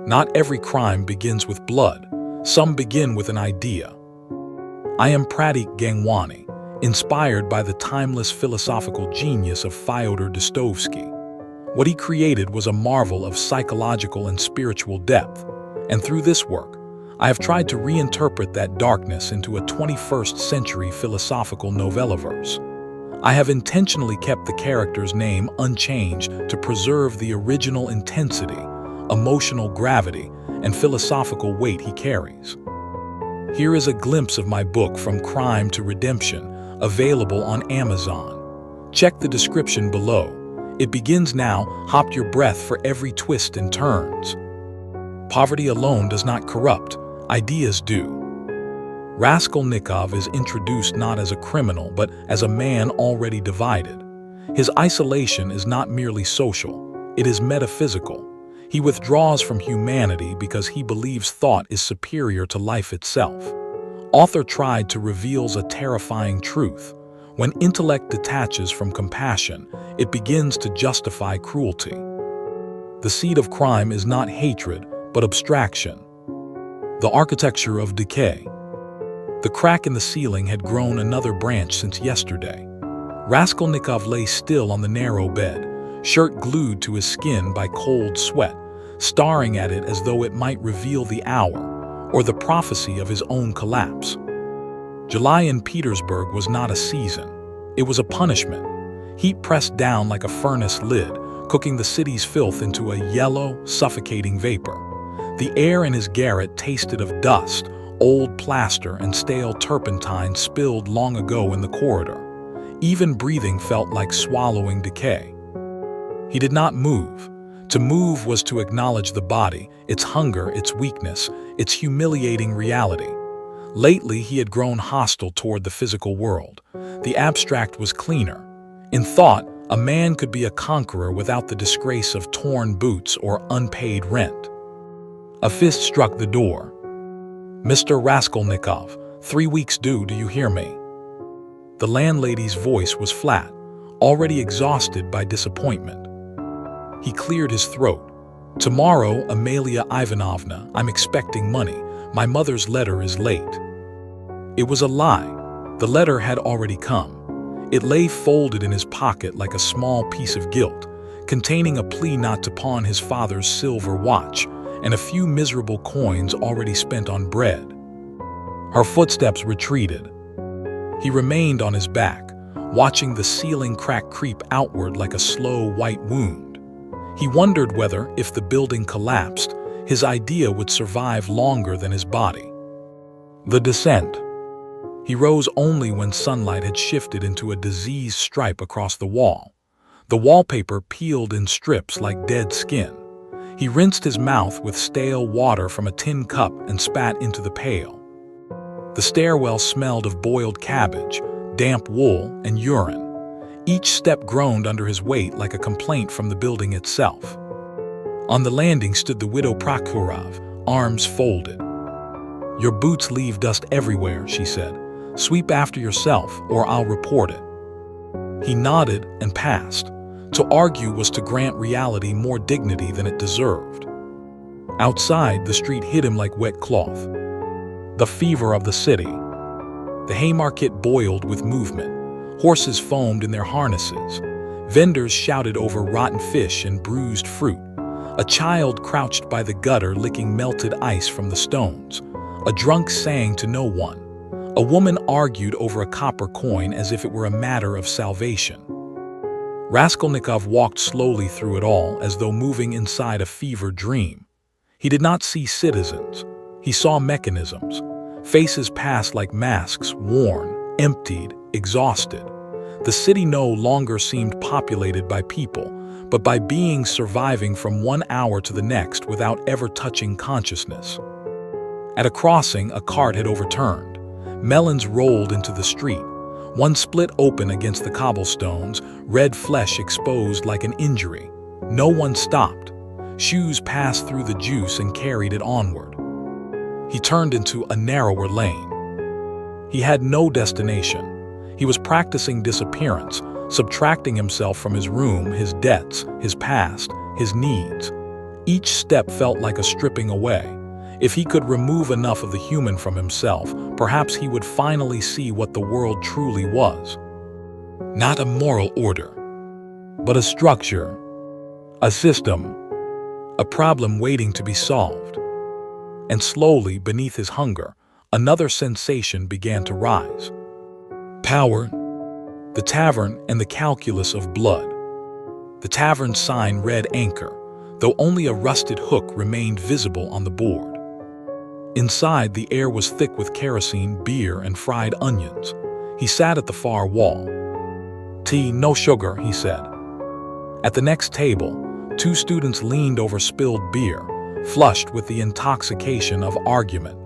Not every crime begins with blood. Some begin with an idea. I am Pratik Gangwani, inspired by the timeless philosophical genius of Fyodor Dostoevsky. What he created was a marvel of psychological and spiritual depth, and through this work, I have tried to reinterpret that darkness into a 21st century philosophical novella verse. I have intentionally kept the character's name unchanged to preserve the original intensity, emotional gravity, and philosophical weight he carries. Here is a glimpse of my book From Crime to Redemption, available on Amazon. Check the description below. It begins now. Hop your breath for every twist and turns. Poverty alone does not corrupt, ideas do. Raskolnikov is introduced not as a criminal, but as a man already divided. His isolation is not merely social, it is metaphysical. He withdraws from humanity because he believes thought is superior to life itself. Author tried to reveal a terrifying truth. When intellect detaches from compassion, it begins to justify cruelty. The seed of crime is not hatred, but abstraction. The architecture of decay. The crack in the ceiling had grown another branch since yesterday. Raskolnikov lay still on the narrow bed, shirt glued to his skin by cold sweat, staring at it as though it might reveal the hour or the prophecy of his own collapse. July in Petersburg was not a season. It was a punishment. Heat pressed down like a furnace lid, cooking the city's filth into a yellow, suffocating vapor. The air in his garret tasted of dust, old plaster, and stale turpentine spilled long ago in the corridor. Even breathing felt like swallowing decay. He did not move. To move was to acknowledge the body, its hunger, its weakness, its humiliating reality. Lately, he had grown hostile toward the physical world. The abstract was cleaner. In thought, a man could be a conqueror without the disgrace of torn boots or unpaid rent. A fist struck the door. "Mr. Raskolnikov, 3 weeks due, do you hear me?" The landlady's voice was flat, already exhausted by disappointment. He cleared his throat. "Tomorrow, Amalia Ivanovna, I'm expecting money. My mother's letter is late." It was a lie. The letter had already come. It lay folded in his pocket like a small piece of guilt, containing a plea not to pawn his father's silver watch and a few miserable coins already spent on bread. Her footsteps retreated. He remained on his back, watching the ceiling crack creep outward like a slow white wound. He wondered whether, if the building collapsed, his idea would survive longer than his body. The descent. He rose only when sunlight had shifted into a diseased stripe across the wall. The wallpaper peeled in strips like dead skin. He rinsed his mouth with stale water from a tin cup and spat into the pail. The stairwell smelled of boiled cabbage, damp wool, and urine. Each step groaned under his weight like a complaint from the building itself. On the landing stood the widow Prokhorov, arms folded. "Your boots leave dust everywhere," she said. "Sweep after yourself, or I'll report it." He nodded and passed. To argue was to grant reality more dignity than it deserved. Outside, the street hit him like wet cloth. The fever of the city. The Haymarket boiled with movement. Horses foamed in their harnesses. Vendors shouted over rotten fish and bruised fruit. A child crouched by the gutter licking melted ice from the stones. A drunk sang to no one. A woman argued over a copper coin as if it were a matter of salvation. Raskolnikov walked slowly through it all as though moving inside a fever dream. He did not see citizens. He saw mechanisms. Faces passed like masks, worn, emptied, exhausted. The city no longer seemed populated by people, but by beings surviving from one hour to the next without ever touching consciousness. At a crossing, a cart had overturned. Melons rolled into the street. One split open against the cobblestones, red flesh exposed like an injury. No one stopped. Shoes passed through the juice and carried it onward. He turned into a narrower lane. He had no destination. He was practicing disappearance, subtracting himself from his room, his debts, his past, his needs. Each step felt like a stripping away. If he could remove enough of the human from himself, perhaps he would finally see what the world truly was. Not a moral order, but a structure, a system, a problem waiting to be solved. And slowly, beneath his hunger, another sensation began to rise. Power, the tavern, and the calculus of blood. The tavern sign read anchor, though only a rusted hook remained visible on the board. Inside, the air was thick with kerosene, beer, and fried onions. He sat at the far wall. "Tea, no sugar," he said. At the next table, two students leaned over spilled beer, flushed with the intoxication of argument.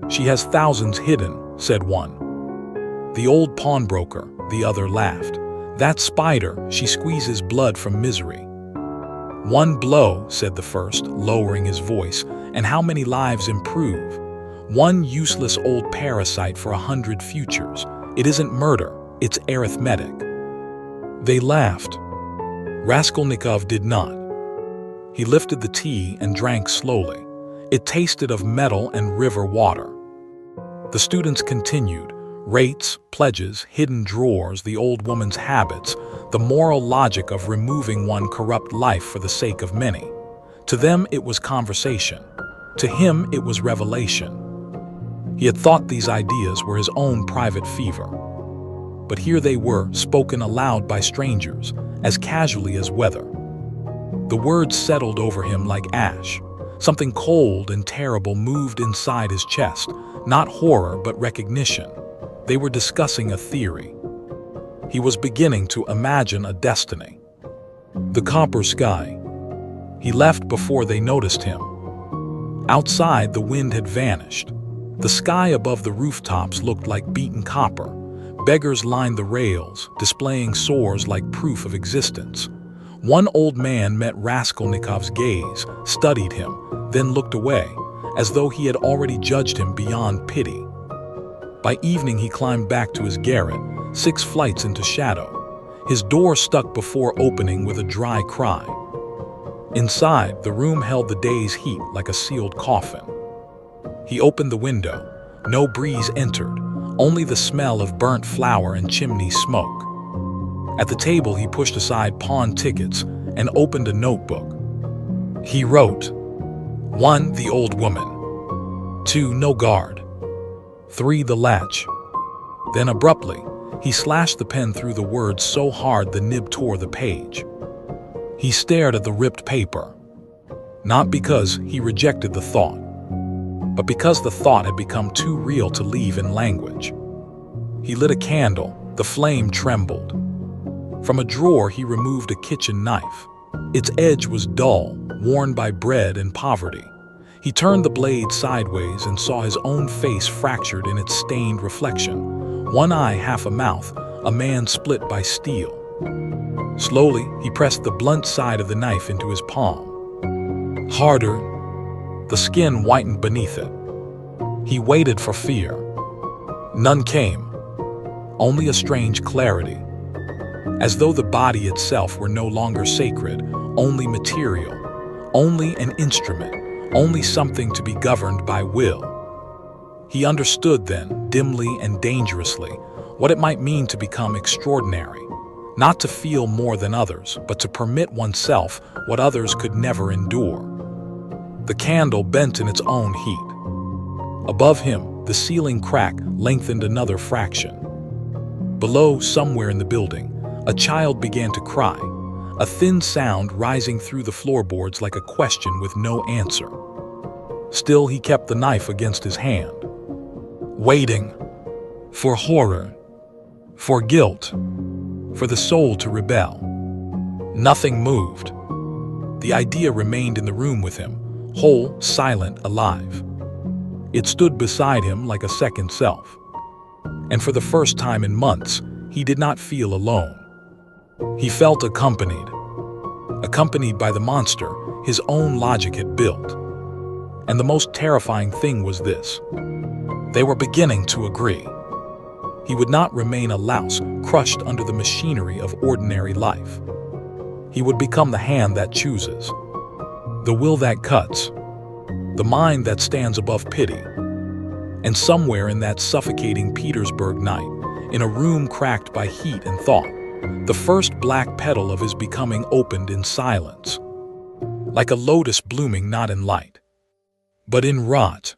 "She has thousands hidden," said one. "The old pawnbroker," the other laughed. "That spider, she squeezes blood from misery." "One blow," said the first, lowering his voice, "and how many lives improve? One useless old parasite for 100 futures. It isn't murder, it's arithmetic." They laughed. Raskolnikov did not. He lifted the tea and drank slowly. It tasted of metal and river water. The students continued. Rates, pledges, hidden drawers, the old woman's habits, the moral logic of removing one corrupt life for the sake of many. To them it was conversation. To him it was revelation. He had thought these ideas were his own private fever. But here they were, spoken aloud by strangers, as casually as weather. The words settled over him like ash. Something cold and terrible moved inside his chest, not horror but recognition. They were discussing a theory. He was beginning to imagine a destiny. The copper sky. He left before they noticed him. Outside, the wind had vanished. The sky above the rooftops looked like beaten copper. Beggars lined the rails, displaying sores like proof of existence. One old man met Raskolnikov's gaze, studied him, then looked away, as though he had already judged him beyond pity. By evening he climbed back to his garret, 6 flights into shadow. His door stuck before opening with a dry cry. Inside, the room held the day's heat like a sealed coffin. He opened the window. No breeze entered, only the smell of burnt flour and chimney smoke. At the table he pushed aside pawn tickets and opened a notebook. He wrote, 1. The old woman. 2. No guard. 3. The latch. Then abruptly, he slashed the pen through the words so hard the nib tore the page. He stared at the ripped paper, not because he rejected the thought, but because the thought had become too real to leave in language. He lit a candle. The flame trembled. From a drawer he removed a kitchen knife. Its edge was dull, worn by bread and poverty. He turned the blade sideways and saw his own face fractured in its stained reflection. One eye, half a mouth, a man split by steel. Slowly, he pressed the blunt side of the knife into his palm. Harder. The skin whitened beneath it. He waited for fear. None came. Only a strange clarity. As though the body itself were no longer sacred, only material, only an instrument, only something to be governed by will. He understood then, dimly and dangerously, what it might mean to become extraordinary. Not to feel more than others, but to permit oneself what others could never endure. The candle bent in its own heat. Above him, the ceiling crack lengthened another fraction. Below, somewhere in the building, a child began to cry, a thin sound rising through the floorboards like a question with no answer. Still, he kept the knife against his hand, waiting for horror, for guilt, for the soul to rebel. Nothing moved. The idea remained in the room with him, whole, silent, alive. It stood beside him like a second self. And for the first time in months, he did not feel alone. He felt accompanied by the monster his own logic had built. And the most terrifying thing was this: they were beginning to agree. He would not remain a louse crushed under the machinery of ordinary life. He would become the hand that chooses. the will that cuts, the mind that stands above pity. And somewhere in that suffocating Petersburg night, in a room cracked by heat and thought, the first black petal of his becoming opened in silence, like a lotus blooming not in light, but in rot.